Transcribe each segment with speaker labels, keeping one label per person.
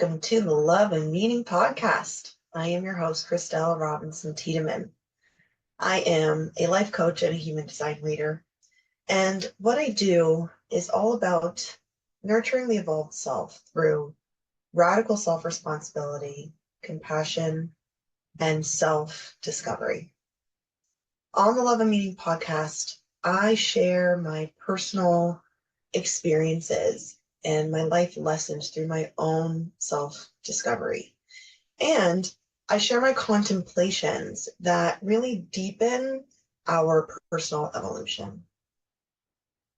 Speaker 1: welcome to the Love and Meaning podcast. I am your host, Christelle Robinson Tiedemann. I am a life coach and a human design leader. And what I do is all about nurturing the evolved self through radical self-responsibility, compassion, and self-discovery. On the Love and Meaning podcast, I share my personal experiences and my life lessons through my own self-discovery. And I share my contemplations that really deepen our personal evolution.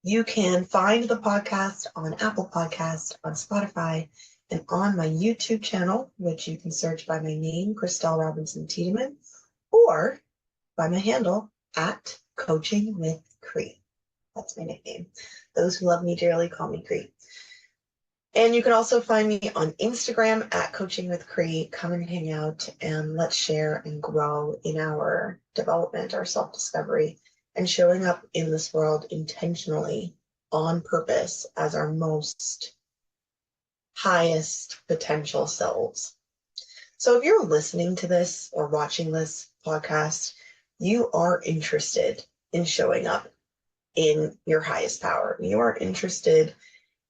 Speaker 1: You can find the podcast on Apple Podcasts, on Spotify, and on my YouTube channel, which you can search by my name, Christelle Robinson Tiedemann, or by my handle at Coaching with Cree. That's my nickname. Those who love me dearly call me Cree. And you can also find me on Instagram at Coaching with Cree. Come and hang out and let's share and grow in our development, our self-discovery, and showing up in this world intentionally on purpose as our most highest potential selves. So if you're listening to this or watching this podcast, you are interested in showing up in your highest power. You are interested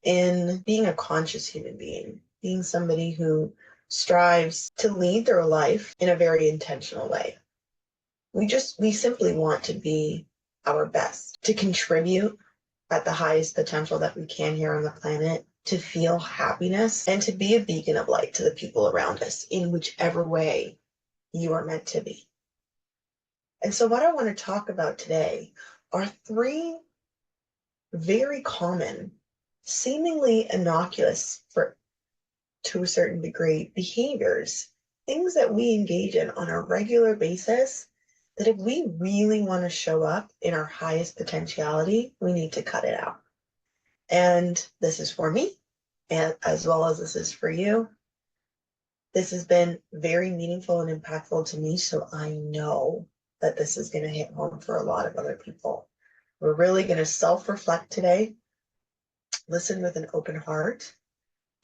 Speaker 1: in being a conscious human being, being somebody who strives to lead their life in a very intentional way. We simply want to be our best, to contribute at the highest potential that we can here on the planet, to feel happiness, and to be a beacon of light to the people around us in whichever way you are meant to be. And so what I want to talk about today are three very common, seemingly innocuous to a certain degree behaviors, things that we engage in on a regular basis that if we really want to show up in our highest potentiality, we need to cut it out. And this is for me, and as well as this is for you. This has been very meaningful and impactful to me, so I know that this is going to hit home for a lot of other people. We're really going to self-reflect today, listen with an open heart,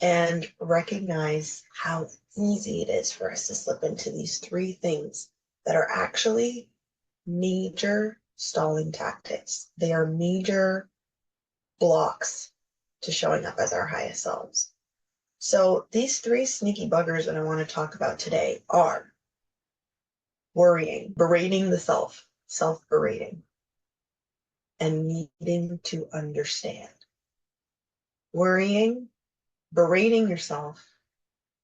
Speaker 1: and recognize how easy it is for us to slip into these three things that are actually major stalling tactics. They are major blocks to showing up as our highest selves. So these three sneaky buggers that I want to talk about today are worrying, berating the self-berating, and needing to understand. Worrying, berating yourself,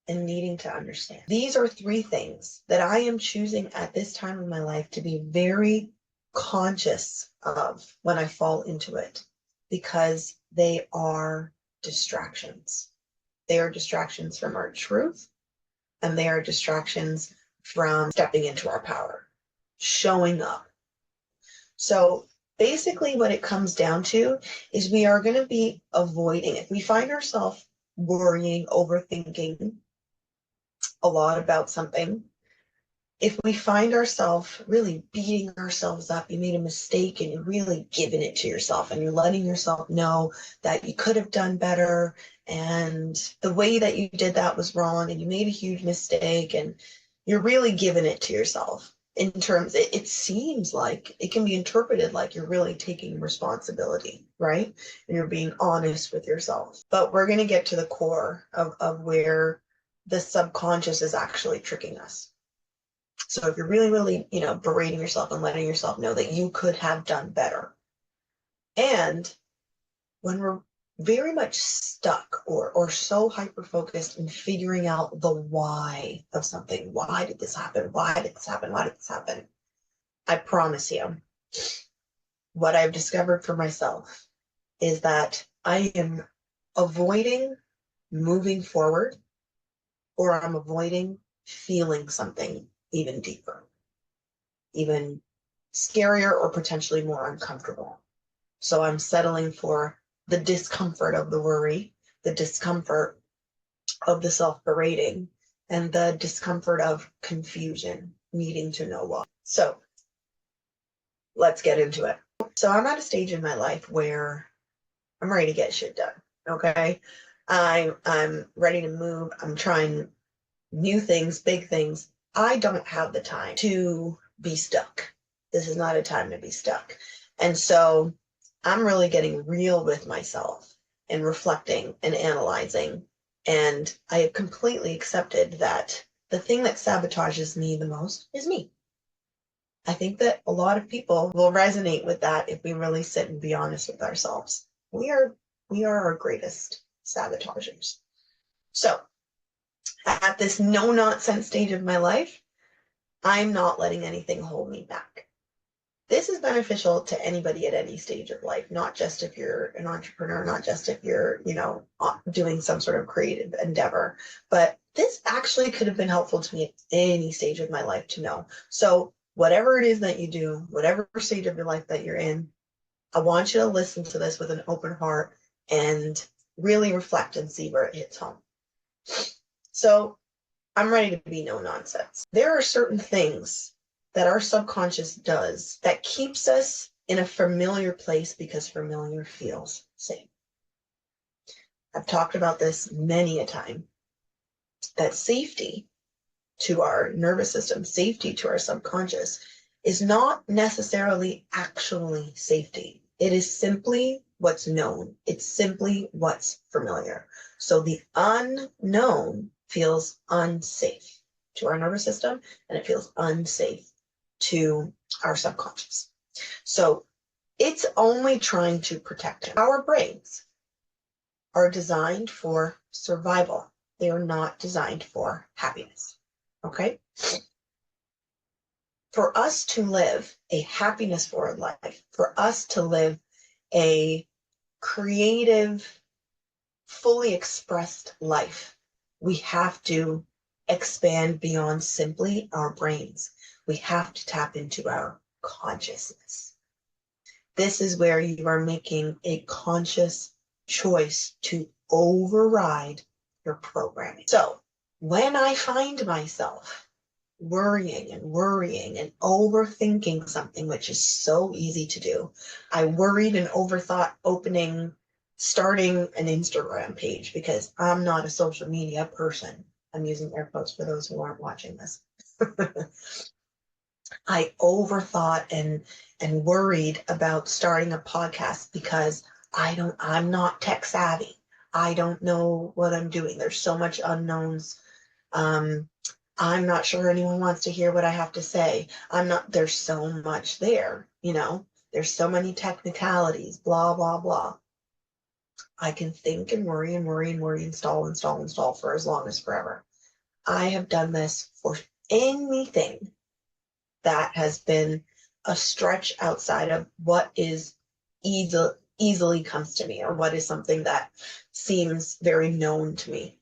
Speaker 1: and needing to understand. These are three things that I am choosing at this time in my life to be very conscious of when I fall into it, because they are distractions. They are distractions from our truth, and they are distractions from stepping into our power, showing up. So basically what it comes down to is we are going to be avoiding it. We find ourselves worrying, overthinking a lot about something. If we find ourselves really beating ourselves up, you made a mistake and you're really giving it to yourself and you're letting yourself know that you could have done better and the way that you did that was wrong and you made a huge mistake, and you're really giving it to yourself. In terms, it seems like it can be interpreted like you're really taking responsibility, right? And you're being honest with yourself. But we're going to get to the core of where the subconscious is actually tricking us. So if you're really, berating yourself and letting yourself know that you could have done better. And when we're very much stuck or so hyper-focused in figuring out the why of something. Why did this happen? Why did this happen? Why did this happen? I promise you, what I've discovered for myself is that I am avoiding moving forward, or I'm avoiding feeling something even deeper, even scarier, or potentially more uncomfortable. So I'm settling for the discomfort of the worry, the discomfort of the self-berating, and the discomfort of confusion, needing to know why. So let's get into it. So I'm at a stage in my life where I'm ready to get shit done, okay? I'm ready to move. I'm trying new things, big things. I don't have the time to be stuck. This is not a time to be stuck. And so I'm really getting real with myself and reflecting and analyzing. And I have completely accepted that the thing that sabotages me the most is me. I think that a lot of people will resonate with that if we really sit and be honest with ourselves. We are our greatest sabotagers. So at this no-nonsense stage of my life, I'm not letting anything hold me back. This is beneficial to anybody at any stage of life, not just if you're an entrepreneur, not just if you're, doing some sort of creative endeavor, but this actually could have been helpful to me at any stage of my life to know. So whatever it is that you do, whatever stage of your life that you're in, I want you to listen to this with an open heart and really reflect and see where it hits home. So I'm ready to be no nonsense. There are certain things that our subconscious does that keeps us in a familiar place because familiar feels safe. I've talked about this many a time, that safety to our nervous system, safety to our subconscious is not necessarily actually safety. It is simply what's known. It's simply what's familiar. So the unknown feels unsafe to our nervous system, and it feels unsafe to our subconscious. So it's only trying to protect it. Our brains are designed for survival. They are not designed for happiness. Okay? For us to live a happiness-forward life, for us to live a creative, fully expressed life, we have to expand beyond simply our brains. We have to tap into our consciousness. This is where you are making a conscious choice to override your programming. So when I find myself worrying and overthinking something, which is so easy to do, I worried and overthought starting an Instagram page because I'm not a social media person. I'm using air quotes for those who aren't watching this. I overthought and worried about starting a podcast because I'm not tech savvy. I don't know what I'm doing. There's so much unknowns. I'm not sure anyone wants to hear what I have to say. There's so much there, there's so many technicalities, blah, blah, blah. I can think and worry, install for as long as forever. I have done this for anything that has been a stretch outside of what is easily comes to me, or what is something that seems very known to me.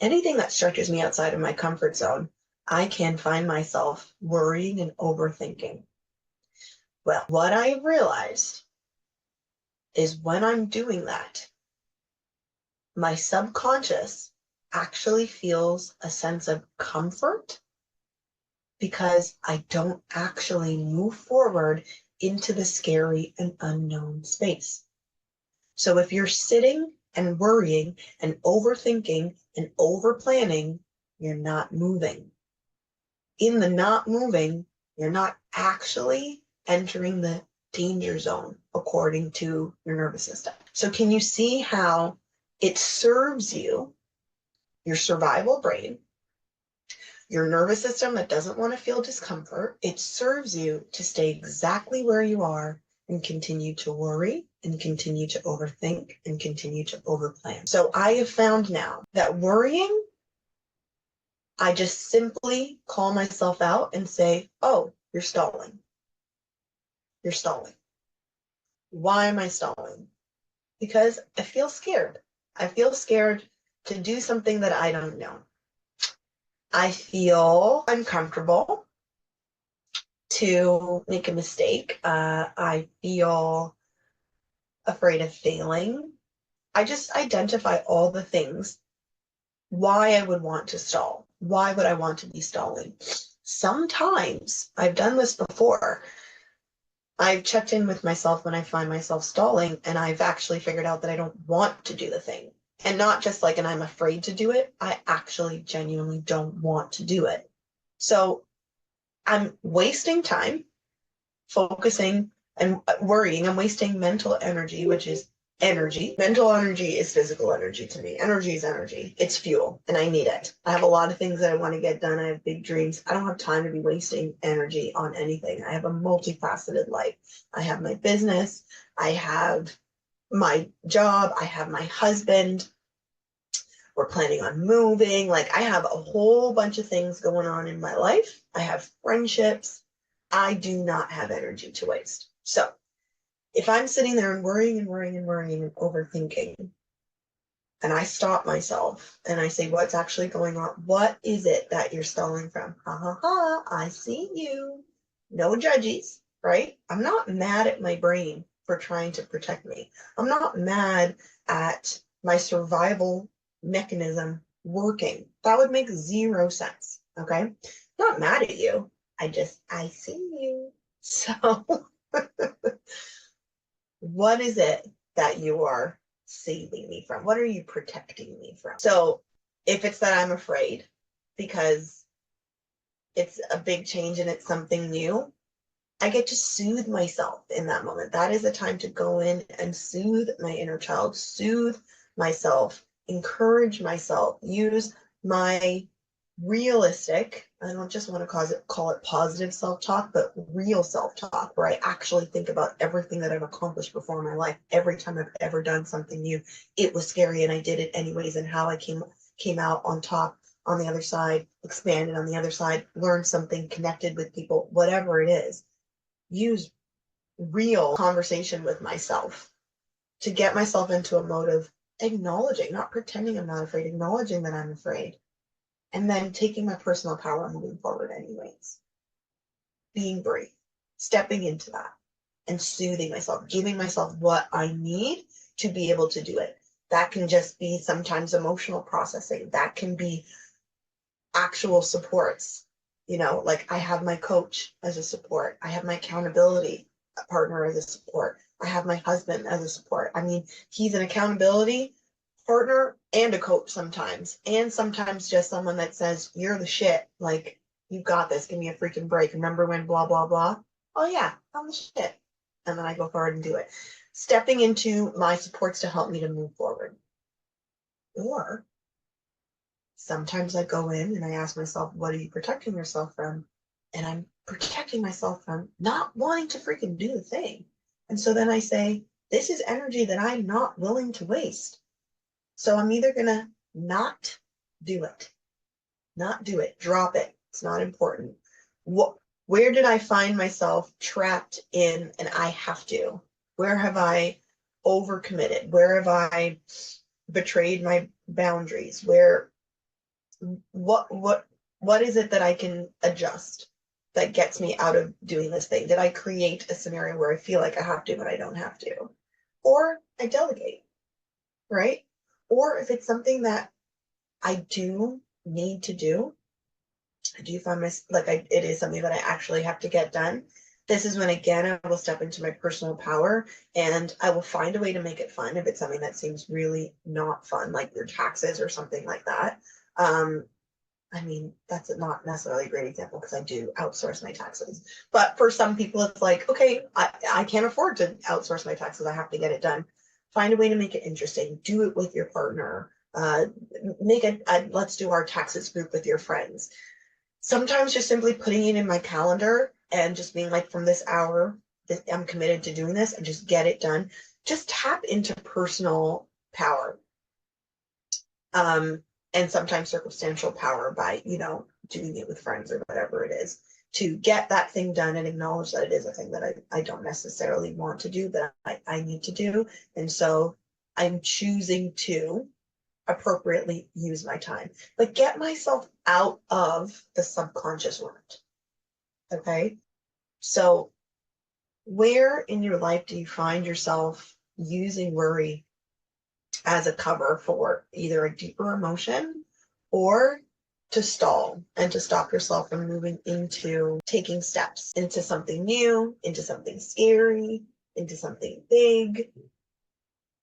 Speaker 1: Anything that stretches me outside of my comfort zone, I can find myself worrying and overthinking. Well, what I have realized is when I'm doing that, my subconscious actually feels a sense of comfort because I don't actually move forward into the scary and unknown space. So if you're sitting and worrying and overthinking and overplanning, you're not moving. In the not moving, you're not actually entering the danger zone according to your nervous system. So can you see how it serves you, your survival brain, your nervous system that doesn't want to feel discomfort? It serves you to stay exactly where you are and continue to worry and continue to overthink and continue to overplan. So I have found now that worrying, I just simply call myself out and say, oh, you're stalling. You're stalling. Why am I stalling? Because I feel scared. I feel scared to do something that I don't know. I feel uncomfortable to make a mistake. I feel afraid of failing. I just identify all the things why I would want to stall. Why would I want to be stalling? Sometimes, I've done this before, I've checked in with myself when I find myself stalling, and I've actually figured out that I don't want to do the thing. And not just like, and I'm afraid to do it. I actually genuinely don't want to do it. So I'm wasting time focusing and worrying. I'm wasting mental energy, which is energy. Mental energy is physical energy to me. Energy is energy. It's fuel, and I need it. I have a lot of things that I want to get done. I have big dreams. I don't have time to be wasting energy on anything. I have a multifaceted life. I have my business. I have my job. I have my husband. We're planning on moving. Like, I have a whole bunch of things going on in my life. I have friendships. I do not have energy to waste. So if I'm sitting there and worrying and worrying and worrying and overthinking, and I stop myself and I say, what's actually going on? What is it that you're stalling from? Ha ha ha, I see you. No judges, right? I'm not mad at my brain for trying to protect me. I'm not mad at my survival mechanism working. That would make zero sense, okay? I'm not mad at you. I see you. So what is it that you are saving me from? What are you protecting me from? So if it's that I'm afraid because it's a big change and it's something new, I get to soothe myself in that moment. That is a time to go in and soothe my inner child, soothe myself, encourage myself, use my realistic, I don't just want to call it positive self-talk, but real self-talk, where I actually think about everything that I've accomplished before in my life. Every time I've ever done something new, it was scary and I did it anyways, and how I came out on top on the other side, expanded on the other side, learned something, connected with people, whatever it is. Use real conversation with myself to get myself into a mode of acknowledging, not pretending I'm not afraid, acknowledging that I'm afraid, and then taking my personal power and moving forward anyways. Being brave, stepping into that and soothing myself, giving myself what I need to be able to do it. That can just be sometimes emotional processing. That can be actual supports. You know, like I have my coach as a support. I have my accountability partner as a support. I have my husband as a support. I mean, he's an accountability partner and a coach sometimes, and sometimes just someone that says, you're the shit, like, you got this, give me a freaking break, remember when blah blah blah? Oh yeah, I'm the shit. And then I go forward and do it, stepping into my supports to help me to move forward. Or sometimes I go in and I ask myself, what are you protecting yourself from? And I'm protecting myself from not wanting to freaking do the thing. And so then I say, this is energy that I'm not willing to waste. So I'm either going to not do it, drop it. It's not important. Where did I find myself trapped in an I have to? Where have I overcommitted? Where have I betrayed my boundaries? What is it that I can adjust that gets me out of doing this thing? Did I create a scenario where I feel like I have to, but I don't have to? Or I delegate, right? Or if it's something that I do need to do, I do find it is something that I actually have to get done. This is when, again, I will step into my personal power and I will find a way to make it fun if it's something that seems really not fun, like your taxes or something like that. I mean, that's not necessarily a great example because I do outsource my taxes. But for some people, it's like, okay, I can't afford to outsource my taxes. I have to get it done. Find a way to make it interesting. Do it with your partner. Make a let's do our taxes group with your friends. Sometimes just simply putting it in my calendar and just being like, from this hour, I'm committed to doing this, and just get it done. Just tap into personal power. And sometimes circumstantial power by, doing it with friends or whatever it is, to get that thing done and acknowledge that it is a thing that I don't necessarily want to do, but I need to do. And so I'm choosing to appropriately use my time, but get myself out of the subconscious rut. Okay. So where in your life do you find yourself using worry as a cover for either a deeper emotion or to stall and to stop yourself from moving into taking steps into something new, into something scary, into something big?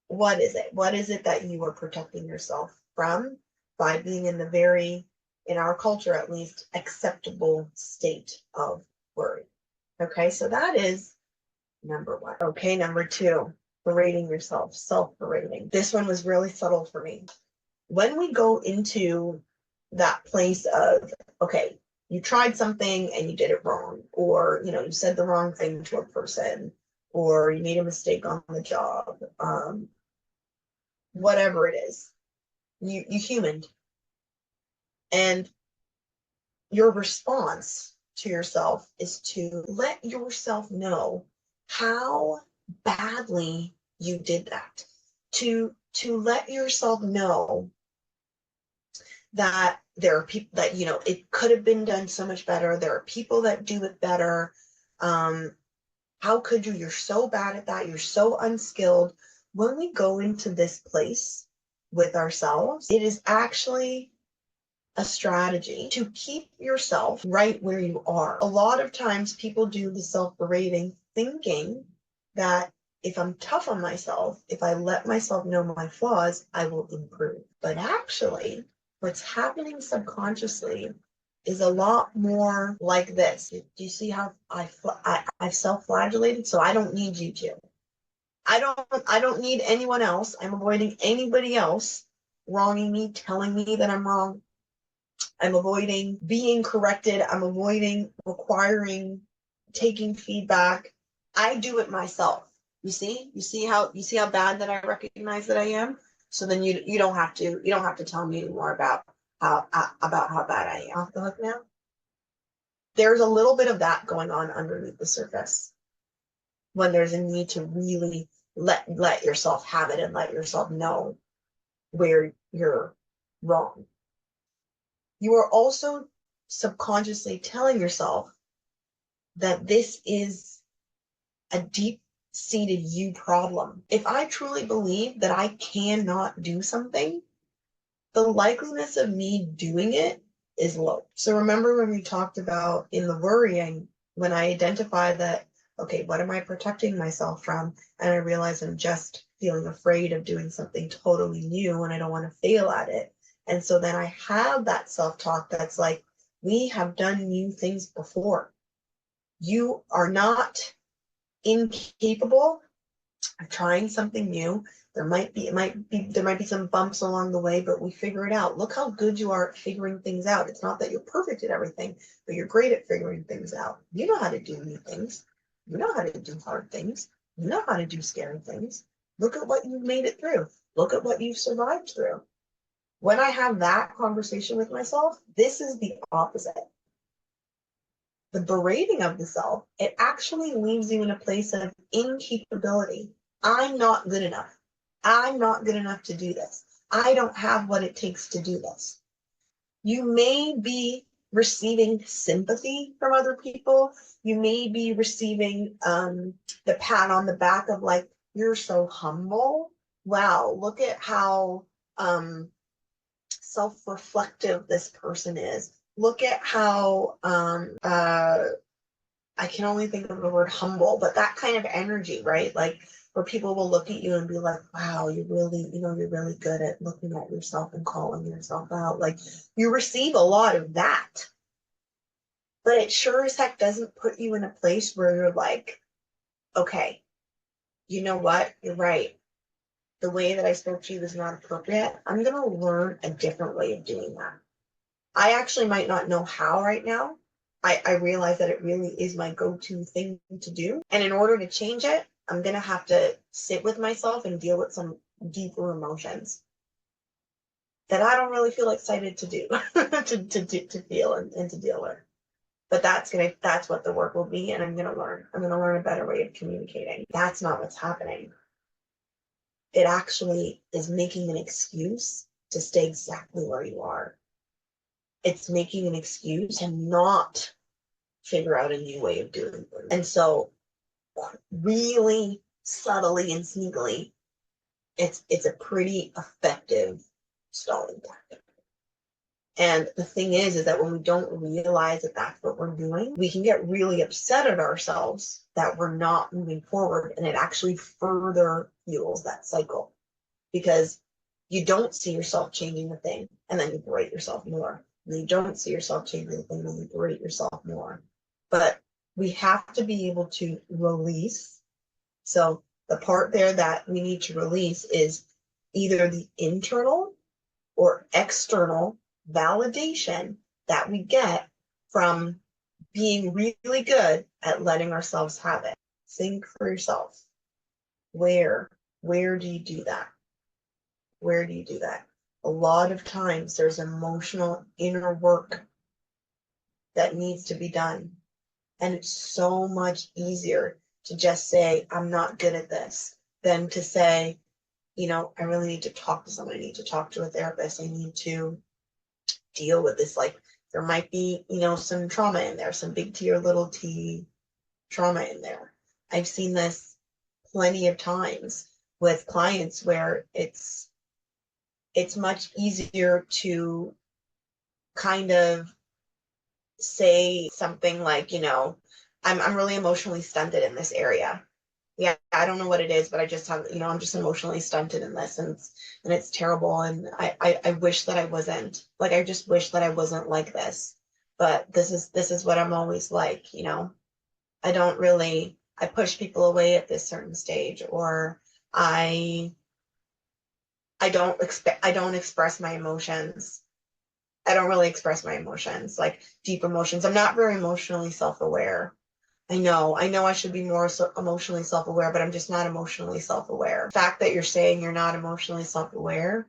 Speaker 1: what is it? What is it that you are protecting yourself from by being in the very, in our culture at least, acceptable state of worry? Okay, so that is number one. Okay, number two, berating yourself, self-berating. This one was really subtle for me. When we go into that place of, okay, you tried something and you did it wrong, or you said the wrong thing to a person, or you made a mistake on the job, whatever it is, you humaned, and your response to yourself is to let yourself know how badly you did that, to let yourself know that there are people that it could have been done so much better. There are people that do it better. How could you? You're so bad at that. You're so unskilled. When we go into this place with ourselves, it is actually a strategy to keep yourself right where you are. A lot of times people do the self-berating thinking that if I'm tough on myself, if I let myself know my flaws, I will improve. But actually, what's happening subconsciously is a lot more like this. Do you see how I've self-flagellated? So I don't need you to. I don't need anyone else. I'm avoiding anybody else wronging me, telling me that I'm wrong. I'm avoiding being corrected. I'm avoiding requiring, taking feedback. I do it myself. You see how bad that I recognize that I am. So then you don't have to tell me anymore about how bad I am. Off the hook now. There's a little bit of that going on underneath the surface when there's a need to really let yourself have it and let yourself know where you're wrong. You are also subconsciously telling yourself that this is a deep-seated you problem. If I truly believe that I cannot do something, the likeliness of me doing it is low. So remember when we talked about in the worrying, when I identify that, okay, what am I protecting myself from? And I realize I'm just feeling afraid of doing something totally new and I don't want to fail at it. And so then I have that self-talk that's like, we have done new things before. You are not incapable of trying something new. There might be some bumps along the way, but we figure it out. Look how good you are at figuring things out. It's not that you're perfect at everything, but you're great at figuring things out. You know how to do new things. You know how to do hard things. You know how to do scary things. Look at what you've made it through. Look at what you've survived through. When I have that conversation with myself, this is the opposite. The berating of the self, it actually leaves you in a place of incapability. I'm not good enough. I'm not good enough to do this. I don't have what it takes to do this. You may be receiving sympathy from other people. You may be receiving the pat on the back of like, you're so humble. Wow, look at how self-reflective this person is. Look at how I can only think of the word humble, but that kind of energy, right? Like where people will look at you and be like, wow, you're really good at looking at yourself and calling yourself out. Like you receive a lot of that, but it sure as heck doesn't put you in a place where you're like, okay, you know what? You're right. The way that I spoke to you is not appropriate. I'm going to learn a different way of doing that. I actually might not know how right now. I realize that it really is my go-to thing to do. And in order to change it, I'm going to have to sit with myself and deal with some deeper emotions that I don't really feel excited to do, to feel and to deal with. But that's what the work will be. And I'm going to learn a better way of communicating. That's not what's happening. It actually is making an excuse to stay exactly where you are. It's making an excuse to not figure out a new way of doing things. And so really subtly and sneakily, it's a pretty effective stalling tactic. And the thing is that when we don't realize that that's what we're doing, we can get really upset at ourselves that we're not moving forward, and it actually further fuels that cycle. because you don't see yourself changing the thing, and then you berate yourself more. And you don't see yourself changing the thing, and then you berate yourself more. But we have to be able to release. So the part there that we need to release is either the internal or external validation that we get from being really good at letting ourselves have it. Think for yourself. Where do you do that? Where do you do that? A lot of times there's emotional inner work that needs to be done. And it's so much easier to just say, I'm not good at this, than to say, I really need to talk to someone. I need to talk to a therapist. I need to deal with this. Like, there might be, some trauma in there, some big T or little t trauma in there. I've seen this plenty of times with clients where it's much easier to kind of say something like, I'm really emotionally stunted in this area. Yeah, I don't know what it is, but I just have, I'm just emotionally stunted in this, and it's terrible. And I wish that I wasn't, like, I just wish that I wasn't like this. But this is what I'm always like, I push people away at this certain stage, or I don't express my emotions. I don't really express my emotions, like deep emotions. I'm not very emotionally self-aware. I know I should be more emotionally self-aware, but I'm just not emotionally self-aware. The fact that you're saying you're not emotionally self-aware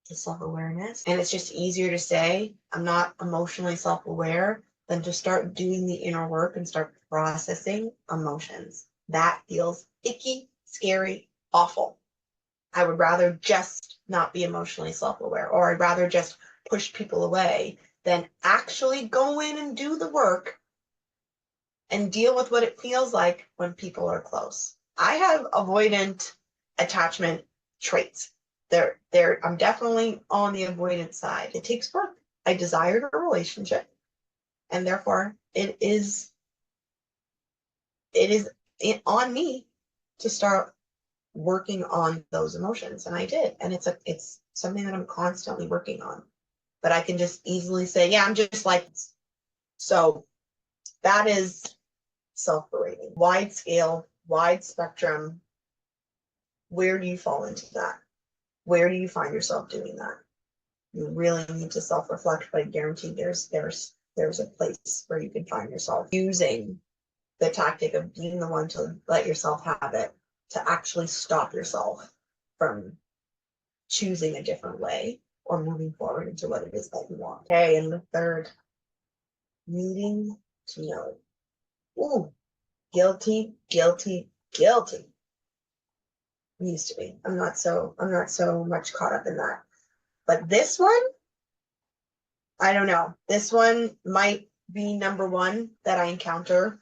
Speaker 1: is self-awareness. And it's just easier to say, I'm not emotionally self-aware, than to start doing the inner work and start processing emotions. That feels icky, scary, awful. I would rather just not be emotionally self-aware, or I'd rather just push people away than actually go in and do the work and deal with what it feels like when people are close. I have avoidant attachment traits. I'm definitely on the avoidant side. It takes work. I desired a relationship, and therefore it is on me to start working on those emotions, and I did. And it's something that I'm constantly working on. But I can just easily say, yeah, I'm just like this. So that is self-berating. Wide scale, wide spectrum. Where do you fall into that? Where do you find yourself doing that? You really need to self-reflect, but I guarantee there's a place where you can find yourself using the tactic of being the one to let yourself have it, to actually stop yourself from choosing a different way or moving forward into what it is that you want. Okay, and the third, needing to know. Ooh, guilty. Used to be. I'm not so much caught up in that. But this one, I don't know. This one might be number one that I encounter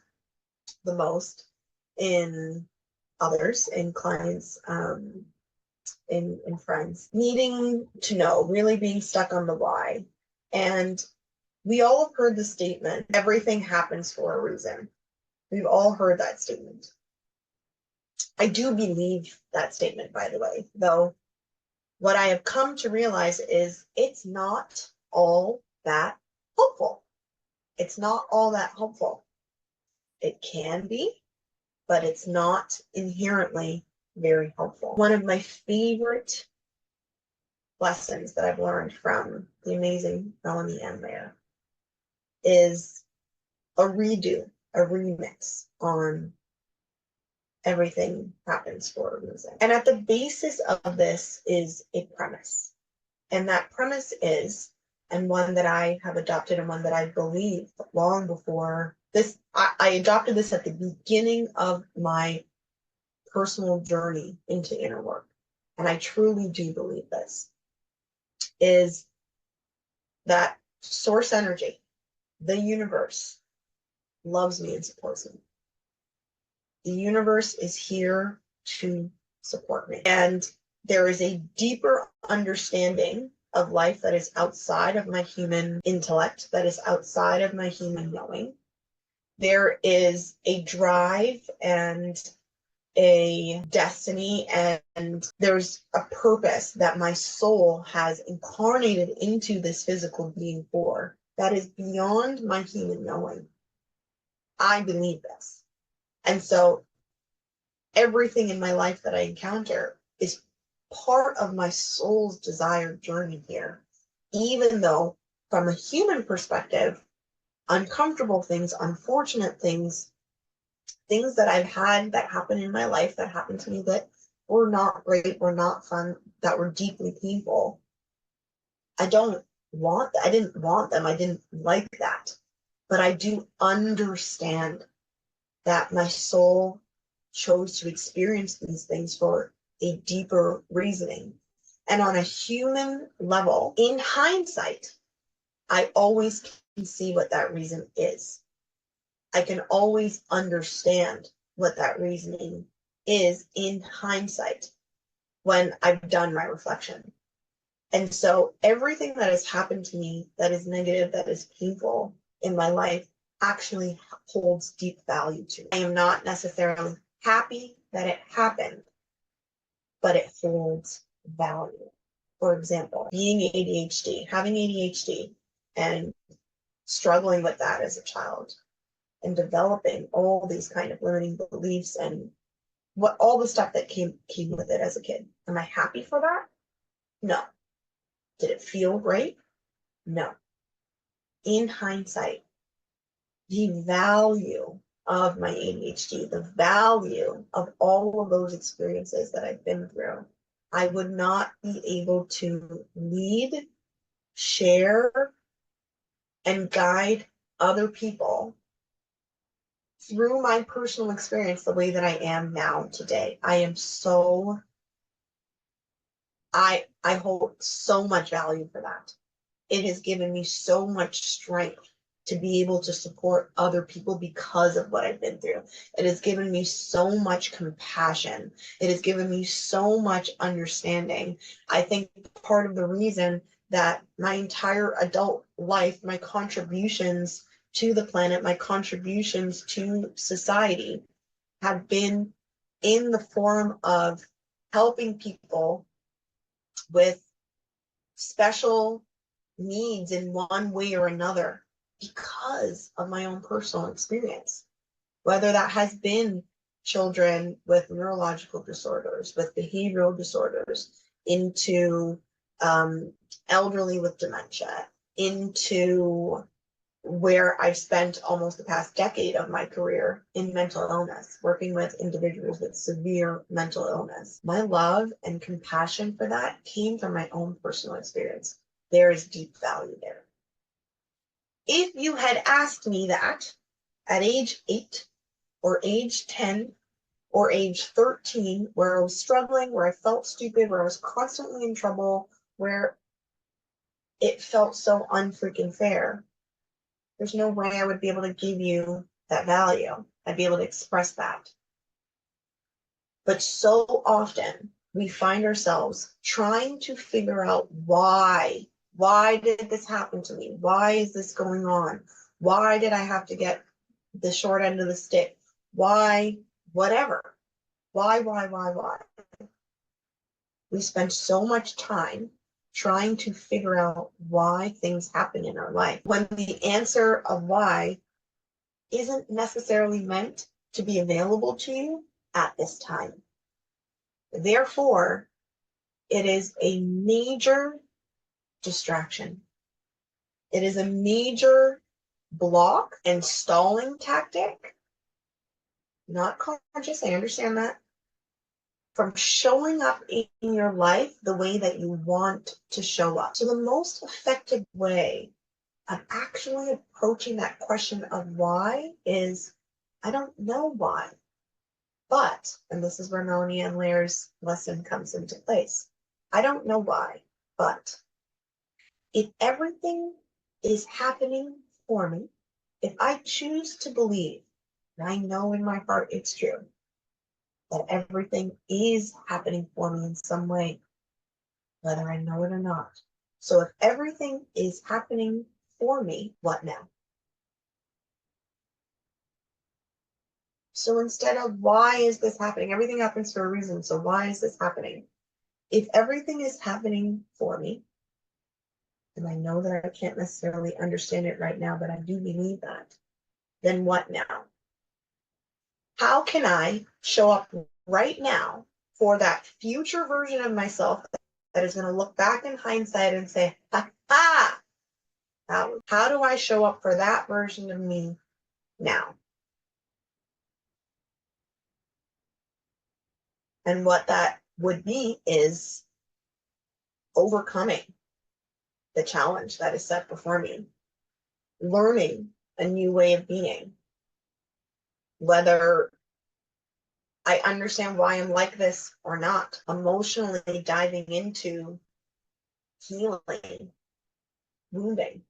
Speaker 1: the most in others, in clients, in friends. Needing to know, really being stuck on the why. And we all have heard the statement, everything happens for a reason. We've all heard that statement. I do believe that statement, by the way, though what I have come to realize is it's not all that helpful. It's not all that helpful. It can be, but it's not inherently very helpful. One of my favorite lessons that I've learned from the amazing Melanie M. there is a redo, a remix on everything happens for a reason. And at the basis of this is a premise. And that premise is, and one that I have adopted and one that I believe long before this, I adopted this at the beginning of my personal journey into inner work. And I truly do believe this, is that source energy, the universe, loves me and supports me. The universe is here to support me. And there is a deeper understanding of life that is outside of my human intellect, that is outside of my human knowing. There is a drive and a destiny and there's a purpose that my soul has incarnated into this physical being for that is beyond my human knowing. I believe this. And so everything in my life that I encounter is part of my soul's desired journey here, even though from a human perspective, uncomfortable things, unfortunate things, things that I've had that happen in my life that happened to me that were not great, were not fun, that were deeply painful. I don't want that. I didn't want them. I didn't like that. But I do understand that my soul chose to experience these things for a deeper reasoning. And on a human level, in hindsight, I always can see what that reason is. I can always understand what that reasoning is in hindsight when I've done my reflection. And so everything that has happened to me that is negative, that is painful in my life, actually holds deep value to me. I am not necessarily happy that it happened, but it holds value. For example, being ADHD, having ADHD and struggling with that as a child and developing all these kind of limiting beliefs and what all the stuff that came with it as a kid. Am I happy for that? No. Did it feel great? No. In hindsight, the value of my ADHD, the value of all of those experiences that I've been through, I would not be able to lead, share, and guide other people through my personal experience the way that I am now today. I hold so much value for that. It has given me so much strength to be able to support other people because of what I've been through. It has given me so much compassion. It has given me so much understanding. I think part of the reason that my entire adult life, my contributions to the planet, my contributions to society have been in the form of helping people with special needs in one way or another because of my own personal experience, whether that has been children with neurological disorders, with behavioral disorders, into elderly with dementia, into where I've spent almost the past decade of my career in mental illness, working with individuals with severe mental illness. My love and compassion for that came from my own personal experience. There is deep value there. If you had asked me that at age 8 or age 10 or age 13, where I was struggling, where I felt stupid, where I was constantly in trouble, where it felt so unfreaking fair, there's no way I would be able to give you that value. I'd be able to express that. But so often we find ourselves trying to figure out why. Why did this happen to me? Why is this going on? Why did I have to get the short end of the stick? Why? Whatever. Why? We spend so much time trying to figure out why things happen in our life, when the answer of why isn't necessarily meant to be available to you at this time. Therefore, it is a major distraction. It is a major block and stalling tactic, not conscious, I understand that, from showing up in your life the way that you want to show up. So the most effective way of actually approaching that question of why is, I don't know why, but, and this is where Melanie and Lair's lesson comes into place, I don't know why, but if everything is happening for me, if I choose to believe, and I know in my heart it's true, that everything is happening for me in some way, whether I know it or not. So if everything is happening for me, what now? So instead of why is this happening? Everything happens for a reason. So why is this happening? If everything is happening for me, and I know that I can't necessarily understand it right now, but I do believe that, then what now? How can I show up right now for that future version of myself that is going to look back in hindsight and say, ha ha, how do I show up for that version of me now? And what that would be is overcoming the challenge that is set before me, learning a new way of being, whether I understand why I'm like this or not, emotionally diving into healing, wounding,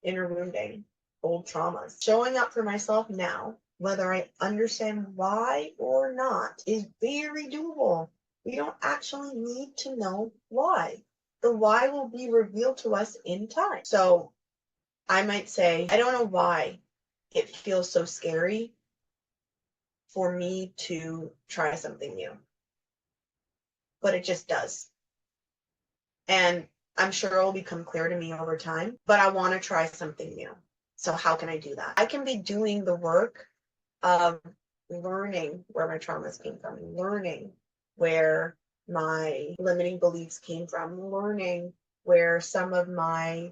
Speaker 1: inner wounding, old traumas, showing up for myself now, whether I understand why or not, is very doable. We don't actually need to know why. The why will be revealed to us in time. So I might say, I don't know why it feels so scary for me to try something new, but it just does. And I'm sure it will become clear to me over time, but I want to try something new. So how can I do that? I can be doing the work of learning where my traumas came from, learning where my limiting beliefs came from, learning where some of my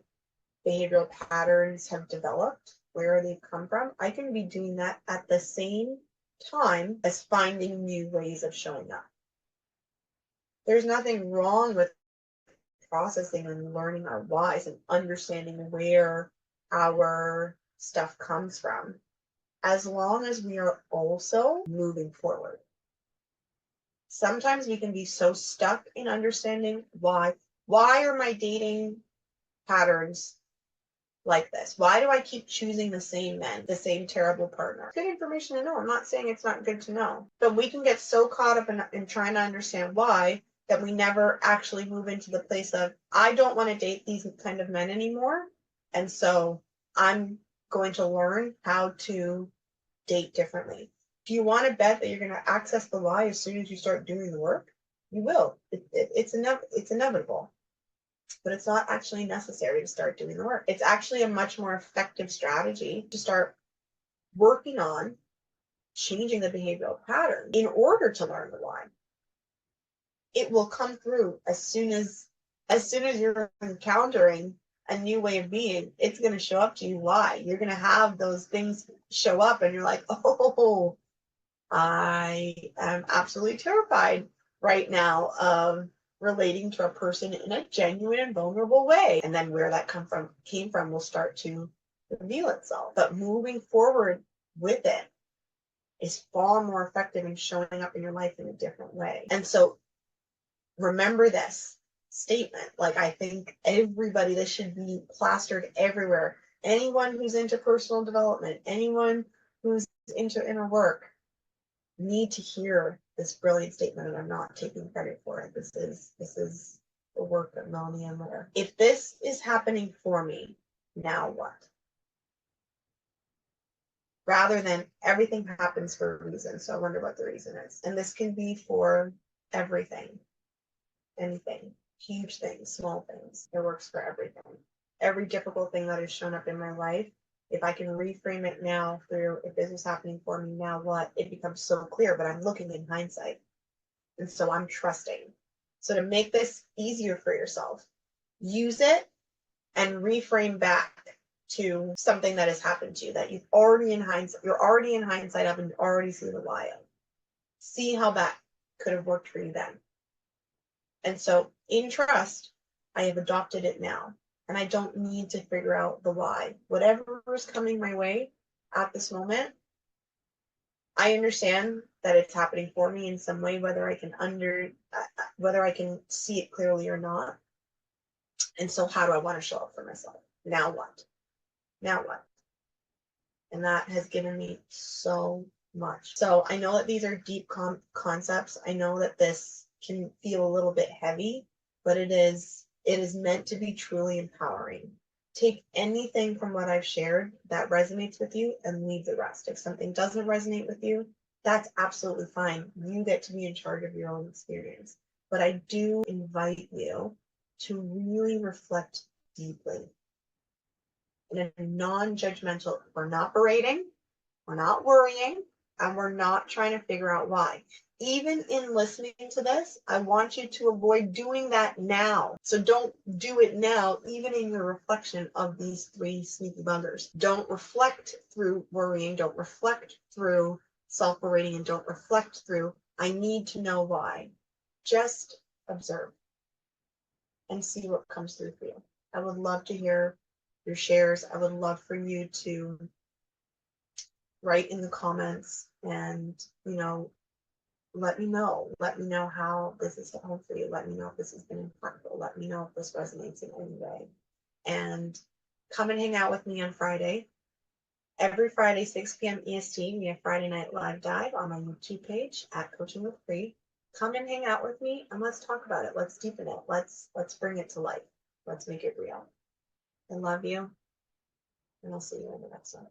Speaker 1: behavioral patterns have developed, where they've come from. I can be doing that at the same time as finding new ways of showing up. There's nothing wrong with processing and learning our whys and understanding where our stuff comes from, as long as we are also moving forward. Sometimes we can be so stuck in understanding why are my dating patterns like this? Why do I keep choosing the same men, the same terrible partner? Good information to know. I'm not saying it's not good to know, but we can get so caught up in trying to understand why that we never actually move into the place of, I don't want to date these kind of men anymore. And so I'm going to learn how to date differently. If you want to bet that you're going to access the why as soon as you start doing the work, you will. It's inevitable. But it's not actually necessary to start doing the work. It's actually a much more effective strategy to start working on changing the behavioral pattern in order to learn the why. It will come through as soon as you're encountering a new way of being. It's going to show up to you why. You're going to have those things show up and you're like, oh, I am absolutely terrified right now of relating to a person in a genuine and vulnerable way. And then where that came from will start to reveal itself. But moving forward with it is far more effective in showing up in your life in a different way. And so remember this statement. Like, I think everybody, this should be plastered everywhere. Anyone who's into personal development, anyone who's into inner work, need to hear this brilliant statement, and I'm not taking credit for it. This is the work of 𝑤𝑜𝑢𝑙𝑑 and 𝑙𝑜𝑣𝑒. If this is happening for me, now what? Rather than everything happens for a reason, so I wonder what the reason is. And this can be for everything, anything, huge things, small things. It works for everything. Every difficult thing that has shown up in my life, if I can reframe it now through, if this is happening for me, now what? It becomes so clear, but I'm looking in hindsight. And so I'm trusting. So to make this easier for yourself, use it and reframe back to something that has happened to you that you're already in hindsight of, and you already see the why of. See how that could have worked for you then. And so in trust, I have adopted it now. And I don't need to figure out the why. Whatever is coming my way at this moment, I understand that it's happening for me in some way, whether I can see it clearly or not. And so how do I want to show up for myself? Now what? Now what? And that has given me so much. So I know that these are deep concepts. I know that this can feel a little bit heavy, but it is meant to be truly empowering. Take anything from what I've shared that resonates with you and leave the rest. If something doesn't resonate with you, That's absolutely fine. You get to be in charge of your own experience. But I do invite you to really reflect deeply in a non-judgmental, we're not berating, we're not worrying, and we're not trying to figure out why. Even in listening to this, I want you to avoid doing that now. So don't do it now, even in your reflection of these three sneaky buggers. Don't reflect through worrying, don't reflect through self-berating, and don't reflect through, I need to know why. Just observe and see what comes through for you. I would love to hear your shares. I would love for you to write in the comments and, let me know. Let me know how this is at home for you. Let me know if this has been impactful. Let me know if this resonates in any way. And come and hang out with me on Friday. Every Friday, 6 p.m. EST, we have Friday Night Live Dive on my YouTube page at Coaching with Free. Come and hang out with me and let's talk about it. Let's deepen it. Let's bring it to life. Let's make it real. I love you, and I'll see you in the next one.